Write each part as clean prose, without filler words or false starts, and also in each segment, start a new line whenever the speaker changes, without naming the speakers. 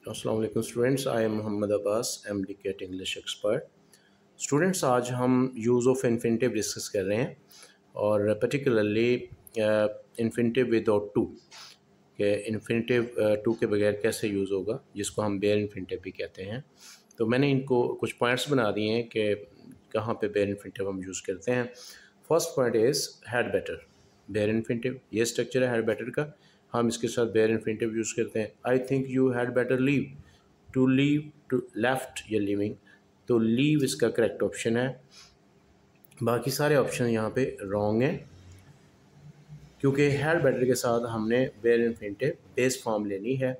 अस्सलाम वालेकुम students, I am Mohammad Abbas, MD CAT English expert. Students, आज हम यूज़ ऑफ इन्फिनेटिव डिस्कस कर रहे हैं और पर्टिकुलरली इन्फिनेटिव विदाउट टू के इन्फिनेटिव टू के बगैर कैसे यूज़ होगा, जिसको हम बेयर इन्फिनेटिव भी कहते हैं। तो मैंने इनको कुछ पॉइंट्स बना दिए हैं कि कहाँ पे बेयर इन्फिनेटिव हम यूज़ करते हैं। First point is had better. Bare infinitive ये स्ट्रक्चर है हैड बेटर का, हम इसके साथ बेयर इन्फिनेटिव यूज़ करते हैं। I think you had better leave, to leave, to left या लिविंग, तो लीव इसका करेक्ट ऑप्शन है। बाकी सारे ऑप्शन यहाँ पे रॉन्ग हैं क्योंकि हैड बेटर के साथ हमने बेयर इन्फिनेटिव बेस फॉर्म लेनी है।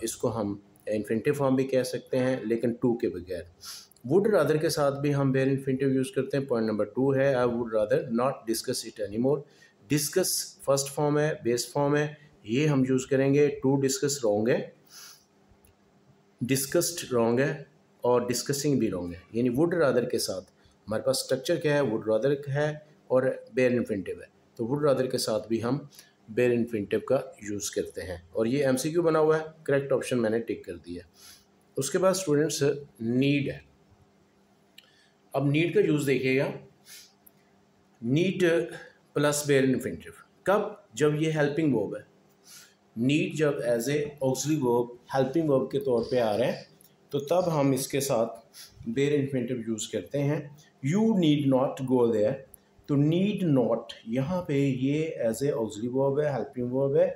इसको हम इन्फिनेटिव फॉर्म भी कह सकते हैं लेकिन टू के बगैर। वुड रादर के साथ भी हम बेयर इन्फिनेटिव यूज़ करते हैं। पॉइंट नंबर 2 है I would rather not discuss it any more. Discuss first form है, बेस फॉर्म है, ये हम यूज़ करेंगे। टू डिस्कस रॉन्ग है, डिस्कस्ड रॉन्ग है और डिस्कसिंग भी रॉन्ग है। यानी वुड रादर के साथ हमारे पास स्ट्रक्चर क्या है, वुड रादर है और बेयर इन्फिनेटिव है, तो वुड रादर के साथ भी हम बेयर इन्फिनेटिव का यूज़ करते हैं। और ये MCQ बना हुआ है, करेक्ट ऑप्शन मैंने टिक कर दिया। उसके बाद स्टूडेंट्स नीड है। अब नीड का यूज़ देखिएगा, नीड प्लस बेयर इन्फिनेटिव कब, जब ये हेल्पिंग वर्ब है। नीड जब as a auxiliary verb helping verb के तौर पे आ रहे हैं तो तब हम इसके साथ बेयर इन्फिनेटिव यूज़ करते हैं। You need not go there, तो नीड नॉट यहाँ पे ये एज ए ऑक्सिलरी वर्ब है, हेल्पिंग वर्ब है,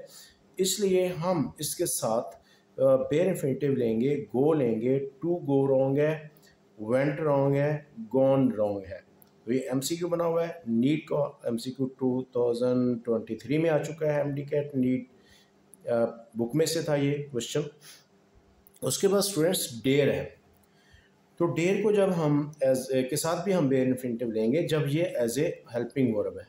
इसलिए हम इसके साथ बेयर इन्फिनेटिव लेंगे। गो लेंगे, टू गो रॉन्ग है, वेंट रॉन्ग है, गॉन रॉन्ग है। तो ये MCQ बना हुआ है। नीट का MCQ 2023 में आ चुका है, MD कैट नीट बुक में से था ये क्वेश्चन। उसके बाद स्टूडेंट्स डेयर है, तो डेयर को जब हम एज के साथ भी हम बेयर इन्फिनेटिव लेंगे जब ये एज ए हेल्पिंग वर्ब है।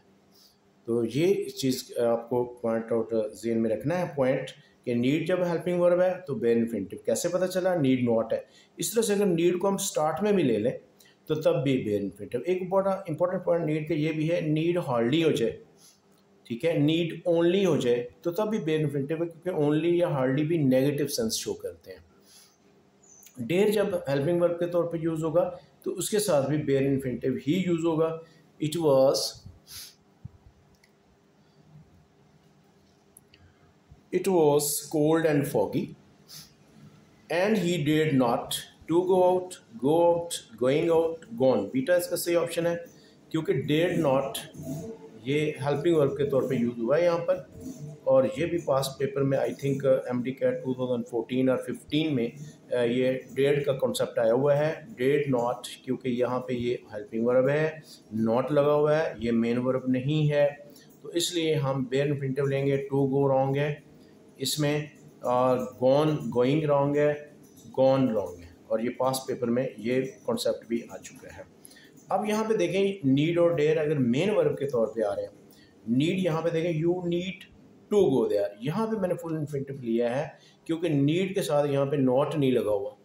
तो ये चीज़ आपको पॉइंट आउट जेन में रखना है पॉइंट कि नीड जब हेल्पिंग वर्ब है तो बेयर इन्फिनेटिव। कैसे पता चला, नीड नॉट है। इस तरह से अगर नीड को हम स्टार्ट में भी ले लें तो तब भी बेयर इन्फिनेटिव। एक इंपॉर्टेंट पॉइंट नीड का ये भी है, नीड हार्डली हो जाए, ठीक है, नीड ओनली हो जाए तो तब भी बेयर इन्फिनेटिव है, क्योंकि ओनली या हार्डली भी नेगेटिव सेंस शो करते हैं। डेयर जब हेल्पिंग वर्ब के तौर पे यूज़ होगा तो उसके साथ भी बेयर इन्फिनेटिव ही यूज़ होगा। It was cold and foggy and he did not to go out, going out, gone। Beta इसका सही ऑप्शन है क्योंकि did not ये हेल्पिंग वर्ब के तौर पे यूज़ हुआ है यहाँ पर, और ये भी पास्ट पेपर में आई थिंक MD कैट 2014 और 15 में ये डेड का कॉन्सेप्ट आया हुआ है। डेड नॉट, क्योंकि यहाँ पे ये हेल्पिंग वर्ब है, नॉट लगा हुआ है, ये मेन वर्ब नहीं है, तो इसलिए हम बेयर इन्फिनेटिव लेंगे। टू गो रॉन्ग है इसमें, गॉन गोइंग रॉन्ग है, गॉन रॉन्ग है, और ये पास्ट पेपर में ये कॉन्सेप्ट भी आ चुका है। अब यहाँ पे देखें नीड और डेयर अगर मेन वर्ब के तौर पे आ रहे हैं, नीड यहाँ पे देखें you need to go there, यहाँ पे मैंने फुल इन्फिनेटिव लिया है क्योंकि नीड के साथ यहाँ पे नॉट नहीं लगा हुआ,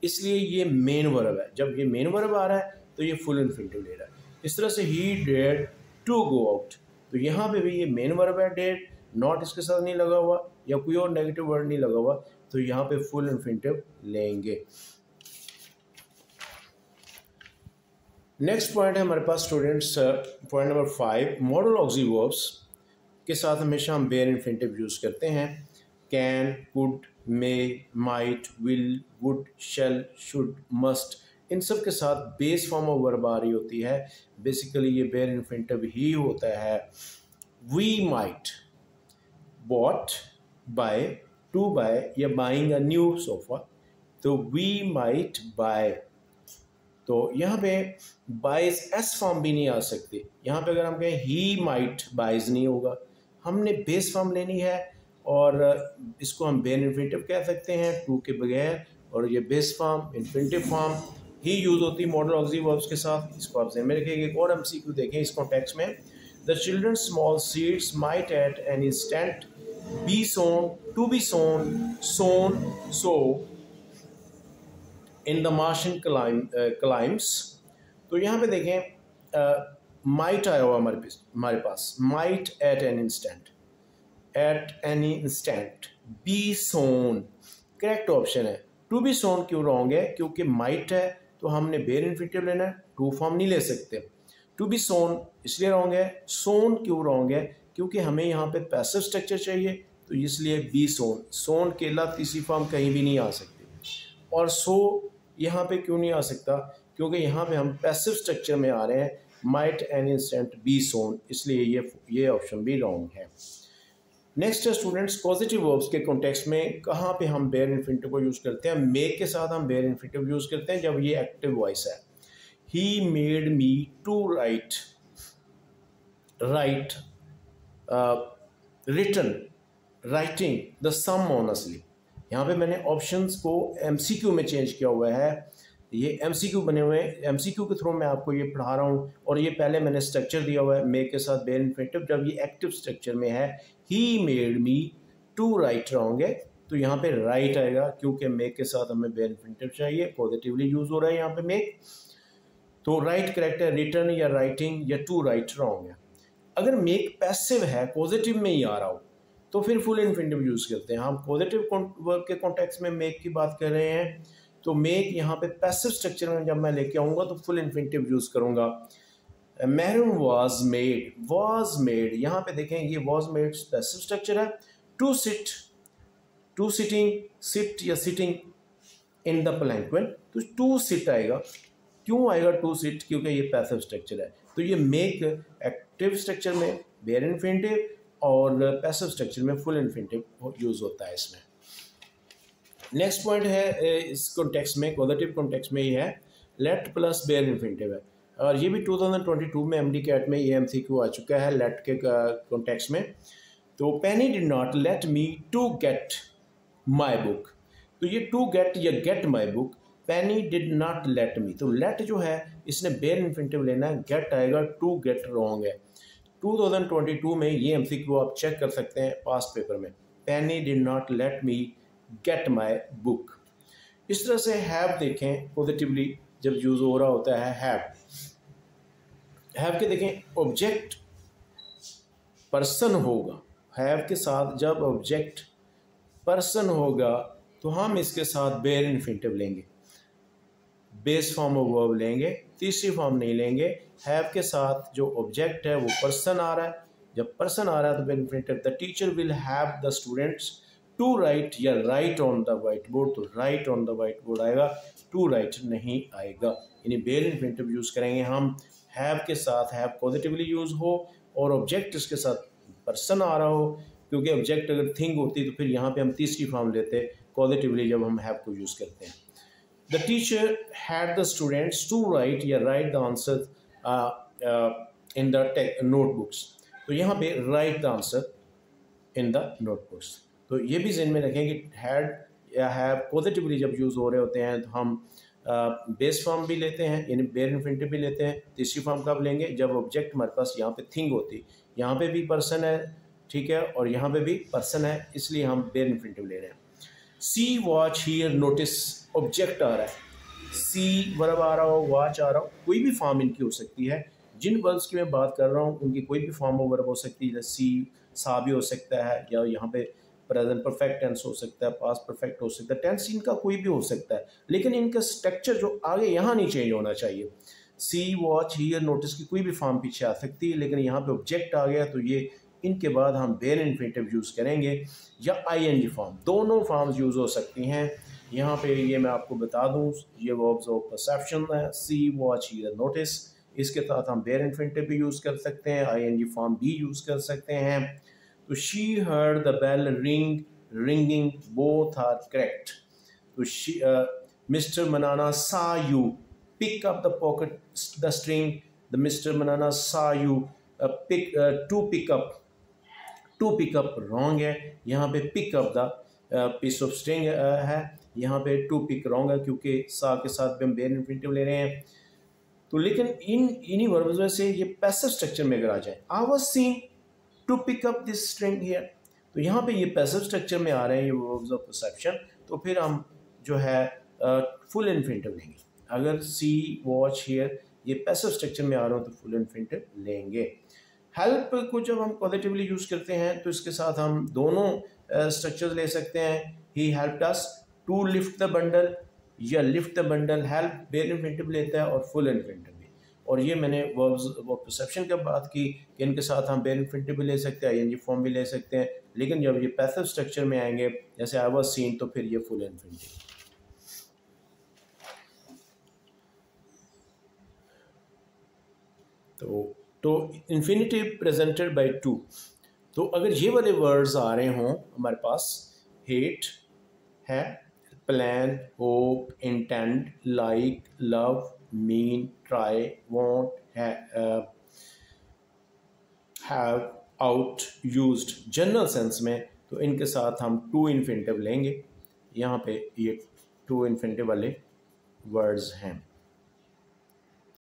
इसलिए ये मेन वर्ब है। जब ये मेन वर्ब आ रहा है तो ये फुल इन्फिनेटिव ले रहा है। इस तरह से ही डेड टू गो आउट, तो यहाँ पे भी ये मेन वर्ब है डेड, नॉट इसके साथ नहीं लगा हुआ या कोई और नेगेटिव वर्ड नहीं लगा हुआ, तो यहाँ पे फुल इन्फिनेटिव लेंगे। नेक्स्ट पॉइंट है हमारे पास students, point number 5, modal auxiliary verbs के साथ हमेशा हम बेयर इन्फिनेटिव यूज़ करते हैं। Can, could, may, might, will, would, shall, should, must, इन सब के साथ बेस फॉर्म ऑफ वर्ब आ रही होती है। बेसिकली ये बेयर इन्फिनेटिव ही होता है। We might bought, buy, to buy या बाइंग अ न्यू सोफा, तो वी माइट बाय, तो यहाँ पे बाइज एस फॉर्म भी नहीं आ सकती। यहाँ पे अगर हम कहें ही माइट बाइज नहीं होगा, हमने बेस फॉर्म लेनी है और इसको हम बेयर इन्फिनेटिव कह सकते हैं टू के बगैर, और ये बेस फॉर्म इन्फिनेटिव फॉर्म ही यूज़ होती है मॉडल ऑक्सिलरी वर्ब्स के साथ। इसको आप ज़हन में रखिएगा। एक और MCQ देखें इस कॉन्टेक्स्ट में, the children small seeds might at an instant be soon, to be soon, soon, so in the Martian climes, तो यहाँ पे देखें माइट आया हुआ हमारे पास, might at an instant, at any instant, be soon, correct option है। To be soon क्यों रॉन्ग है? क्योंकि माइट है तो हमने बेयर इन्फिनिटिव लेना है, टू फॉर्म नहीं ले सकते। टू बी सोन इसलिए रॉन्ग है। सोन क्यों रॉन्ग है? क्योंकि हमें यहाँ पे पैसिव स्ट्रक्चर चाहिए, तो इसलिए बी सोन। सोन केला तीसरी फॉर्म कहीं भी नहीं आ सकती। और सो यहाँ पे क्यों नहीं आ सकता? क्योंकि यहाँ पे हम पैसिव स्ट्रक्चर में आ रहे हैं, माइट एन इंस्टेंट बी सोन, इसलिए ये ऑप्शन भी रॉन्ग है। नेक्स्ट है स्टूडेंट्स, पॉजिटिव वर्ब्स के कॉन्टेक्स्ट में कहाँ पे हम बेयर इन्फिनिटिव को यूज़ करते हैं? मेक के साथ हम बेयर इन्फिनिटिव यूज़ करते हैं जब ये एक्टिव वॉइस है। He made me to write written writing the sum honestly. यहाँ पे मैंने ऑप्शंस को एमसीक्यू में चेंज किया हुआ है। ये एमसीक्यू बने हुए हैं, एमसीक्यू के थ्रू मैं आपको ये पढ़ा रहा हूँ। और ये पहले मैंने स्ट्रक्चर दिया हुआ है मेक के साथ बेयर इन्फिनिटिव, जब ये एक्टिव स्ट्रक्चर में है। He made me to write wrong है, तो यहाँ पे राइट आएगा, क्योंकि मेक के साथ हमें बेयर इन्फिनिटिव चाहिए, पॉजिटिवली यूज हो रहा है यहाँ पे मेक। तो राइट करेक्ट है, रिटर्न या राइटिंग या टू राइट रॉन्ग है। अगर मेक पैसिव है, पॉजिटिव में ही आ रहा हो, तो फिर फुल इन्फिनिटिव यूज़ करते हैं। हम पॉजिटिव वर्ब के कॉन्टेक्स्ट में मेक की बात कर रहे हैं, तो मेक यहाँ पे पैसिव स्ट्रक्चर में जब मैं लेके आऊँगा तो फुल इन्फिनिटिव यूज़ करूँगा। मेरून वाज मेड, यहाँ पे देखें ये वाज मेड पैसिव स्ट्रक्चर है। To sit, to sitting, sit या सिटिंग इन द पेलैंक्विन, तो टू सिट आएगा। क्यों आएगा टू सिट? क्योंकि ये पैसिव स्ट्रक्चर है। तो ये मेक एक्टिव स्ट्रक्चर में बेयर इन्फिनिटिव और पैसिव स्ट्रक्चर में फुल इन्फिनिटिव यूज होता है इसमें। नेक्स्ट पॉइंट है इस कॉन्टेक्स्ट में, पॉजिटिव कॉन्टेक्स्ट में ये है लेट प्लस बेयर इन्फिनिटिव है। और ये भी 2022 में एमडी कैट में ये एमसीक्यू आ चुका है लेट के कॉन्टेक्स्ट में। तो Penny did not let me to get my book, तो ये टू गेट या get my book, Penny did not let me, तो लेट जो है इसने बेयर इन्फिनिटिव लेना है, गेट आएगा, टू गेट रॉन्ग है। 2022 में ये एमसीक्यू आप चेक कर सकते हैं पास्ट पेपर में, Penny did not let me get my book. इस तरह से हैव देखें, पॉजिटिवली जब यूज हो रहा होता है हैव के देखें ऑब्जेक्ट पर्सन होगा, हैव के साथ जब ऑब्जेक्ट पर्सन होगा तो हम इसके साथ बेयर इन्फिनिटिव लेंगे, बेस फॉर्म ऑफ वर्ब लेंगे, तीसरी फॉर्म नहीं लेंगे। हैव के साथ जो ऑब्जेक्ट है वो पर्सन आ रहा है, जब पर्सन आ रहा है तो bare infinitive. The teacher will have the students to write या write on the whiteboard, तो write on the whiteboard आएगा, टू राइट नहीं आएगा। यानी बेयर इन्फिनिटिव यूज करेंगे हम हैव के साथ, हैव पॉजिटिवली यूज हो और ऑब्जेक्ट इसके साथ पर्सन आ रहा हो, क्योंकि ऑब्जेक्ट अगर थिंग होती तो फिर यहाँ पे हम तीसरी फॉर्म लेते पॉजिटिवली जब हम हैव को यूज करते हैं। The teacher had the students to write या write the answer in the notebooks, तो यहाँ पे write the answer in the notebooks। तो ये भी ज़हन में रखें कि had या have पॉजिटिवली जब यूज़ हो रहे होते हैं तो हम बेस फॉर्म भी लेते हैं, यानी बेयर इन्फिनिटिव भी लेते हैं। तीसरी फॉर्म कब लेंगे? जब ऑब्जेक्ट हमारे पास यहाँ पे थिंग होती, यहाँ पे भी पर्सन है, ठीक है, और यहाँ पे भी पर्सन है, इसलिए हम बेयर इन्फिनिटिव ले रहे हैं। सी वॉच हियर नोटिस, ऑब्जेक्ट आ रहा है, सी वर्ब आ रहा हो, वॉच आ रहा हो, कोई भी फॉर्म इनकी हो सकती है। जिन वर्ब्स की मैं बात कर रहा हूँ उनकी कोई भी फॉर्म ऑफ वर्ब हो सकती है, सी सा भी हो सकता है, या यहाँ पे प्रेजेंट परफेक्ट टेंस हो सकता है, पास्ट परफेक्ट हो सकता है, टेंस इनका कोई भी हो सकता है, लेकिन इनका स्ट्रक्चर जो आगे यहाँ नहीं चेंज होना चाहिए। सी वॉच हियर नोटिस की कोई भी फॉर्म पीछे आ सकती है, लेकिन यहाँ पे ऑब्जेक्ट आ गया तो ये इनके बाद हम बेयर इन्फिनिटिव यूज़ करेंगे या आईएनजी फॉर्म, दोनों फॉर्म्स यूज़ हो सकती हैं। यहाँ पे ये मैं आपको बता दूँ, ये वर्ब्स ऑफ परसेप्शन है, सी वॉच हियर नोटिस, इसके साथ हम बेयर इन्फिनिटिव भी यूज़ कर सकते हैं, आईएनजी फॉर्म भी यूज़ कर सकते हैं। तो she heard the bell ringing, both are correct. तो शी मिस्टर मनाना saw you pick up the pocket the string, the mister मनाना saw you to pick up wrong है, यहाँ पे pick up the piece of string है, यहाँ पे टू पिक रॉन्ग है क्योंकि सा के साथ भी हम बेयर इन्फिनिटिव ले रहे हैं। तो लेकिन इन्हीं वर्ब्स में से ये पैसिव स्ट्रक्चर में अगर आ जाए, I was seen to pick up this string here, तो यहाँ पे ये पैसिव स्ट्रक्चर में आ रहे हैं ये वर्ब्स ऑफ परसेप्शन, तो फिर हम जो है फुल इन्फिनिटिव लेंगे। अगर सी वॉच हियर ये पैसिव स्ट्रक्चर में आ रहे हो तो फुल इन्फिनिटिव लेंगे। हेल्प को जब हम पॉजिटिवली यूज़ करते हैं तो इसके साथ हम दोनों स्ट्रक्चर्स ले सकते हैं। He helped us to lift the bundle या lift the bundle, help bare infinitive लेता है और फुल इन्फिनिटिव भी। और ये मैंने वर्ब्स वो परसेप्शन की बात की कि इनके साथ हम बेयर इन्फिनिटिव भी ले सकते हैं, आईएनजी फॉर्म भी ले सकते हैं, लेकिन जब ये पैसिव स्ट्रक्चर में आएंगे जैसे आई वाज सीन तो फिर ये फुल इन्फिनिटिव। तो इन्फिनिटिव प्रेजेंटेड बाय टू। तो अगर ये वाले वर्ड्स आ रहे हों हमारे पास, हेट है, plan, hope, intend, like, love, mean, try, want, have, out, used general sense में, तो इनके साथ हम टू इन्फिनिटिव लेंगे। यहाँ पे ये टू इन्फिनिटिव वाले वर्ड्स हैं।